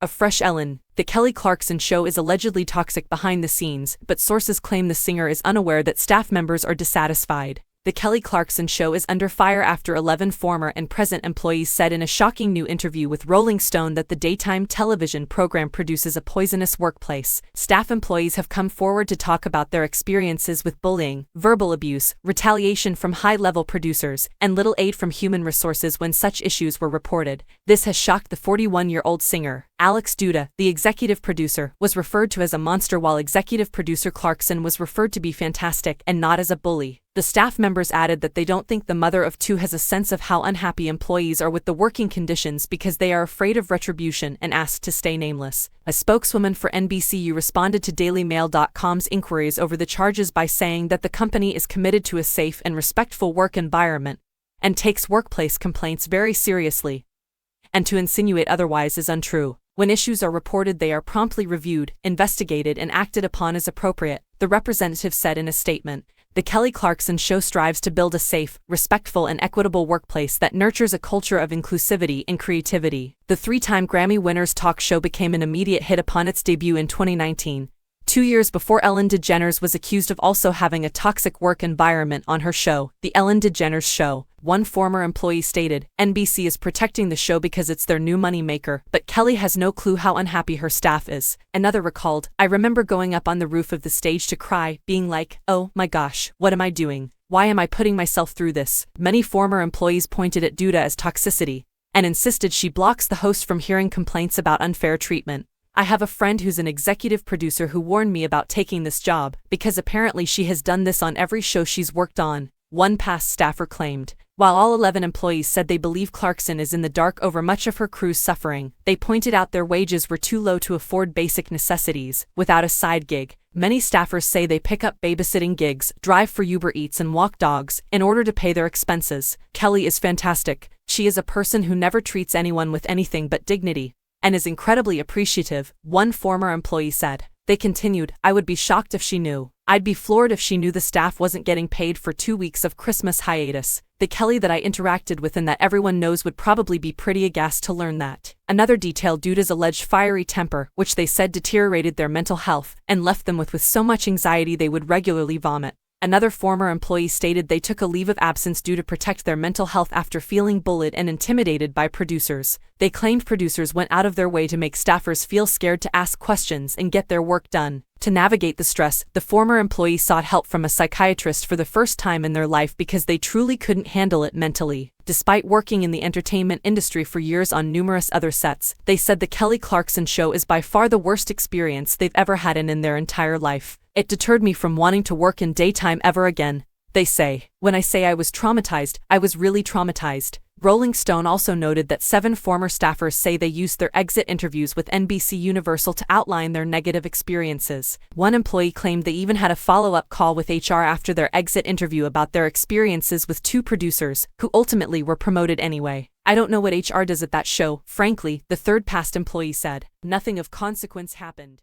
A fresh Ellen. The Kelly Clarkson show is allegedly toxic behind the scenes, but sources claim the singer is unaware that staff members are dissatisfied. The Kelly Clarkson show is under fire after 11 former and present employees said in a shocking new interview with Rolling Stone that the daytime television program produces a poisonous workplace. Staff employees have come forward to talk about their experiences with bullying, verbal abuse, retaliation from high-level producers, and little aid from human resources when such issues were reported. This has shocked the 41-year-old singer. Alex Duda, the executive producer, was referred to as a monster while executive producer Clarkson was referred to be fantastic and not as a bully. The staff members added that they don't think the mother of two has a sense of how unhappy employees are with the working conditions because they are afraid of retribution and asked to stay nameless. A spokeswoman for NBCU responded to DailyMail.com's inquiries over the charges by saying that the company is committed to a safe and respectful work environment and takes workplace complaints very seriously, and to insinuate otherwise is untrue. When issues are reported, they are promptly reviewed, investigated, and acted upon as appropriate, the representative said in a statement. The Kelly Clarkson show strives to build a safe, respectful, and equitable workplace that nurtures a culture of inclusivity and creativity. The three-time Grammy winner's talk show became an immediate hit upon its debut in 2019, 2 years before Ellen DeGeneres was accused of also having a toxic work environment on her show, The Ellen DeGeneres Show. One former employee stated, "NBC is protecting the show because it's their new moneymaker, but Kelly has no clue how unhappy her staff is." Another recalled, "I remember going up on the roof of the stage to cry, being like, oh my gosh, what am I doing? Why am I putting myself through this?" Many former employees pointed at Duda as toxicity and insisted she blocks the host from hearing complaints about unfair treatment. "I have a friend who's an executive producer who warned me about taking this job, because apparently she has done this on every show she's worked on," one past staffer claimed. While all 11 employees said they believe Clarkson is in the dark over much of her crew's suffering, they pointed out their wages were too low to afford basic necessities. Without a side gig, many staffers say they pick up babysitting gigs, drive for Uber Eats, and walk dogs in order to pay their expenses. "Kelly is fantastic. She is a person who never treats anyone with anything but dignity and is incredibly appreciative," one former employee said. They continued, "I would be shocked if she knew. I'd be floored if she knew the staff wasn't getting paid for 2 weeks of Christmas hiatus. The Kelly that I interacted with and that everyone knows would probably be pretty aghast to learn that." Another detailed Duda's alleged fiery temper, which they said deteriorated their mental health and left them with so much anxiety they would regularly vomit. Another former employee stated they took a leave of absence due to protect their mental health after feeling bullied and intimidated by producers. They claimed producers went out of their way to make staffers feel scared to ask questions and get their work done. To navigate the stress, the former employee sought help from a psychiatrist for the first time in their life because they truly couldn't handle it mentally. Despite working in the entertainment industry for years on numerous other sets, they said the Kelly Clarkson show is by far the worst experience they've ever had in their entire life. "It deterred me from wanting to work in daytime ever again," they say. "When I say I was traumatized, I was really traumatized." Rolling Stone also noted that 7 former staffers say they used their exit interviews with NBC Universal to outline their negative experiences. One employee claimed they even had a follow-up call with HR after their exit interview about their experiences with 2 producers, who ultimately were promoted anyway. "I don't know what HR does at that show, frankly," the third past employee said. "Nothing of consequence happened."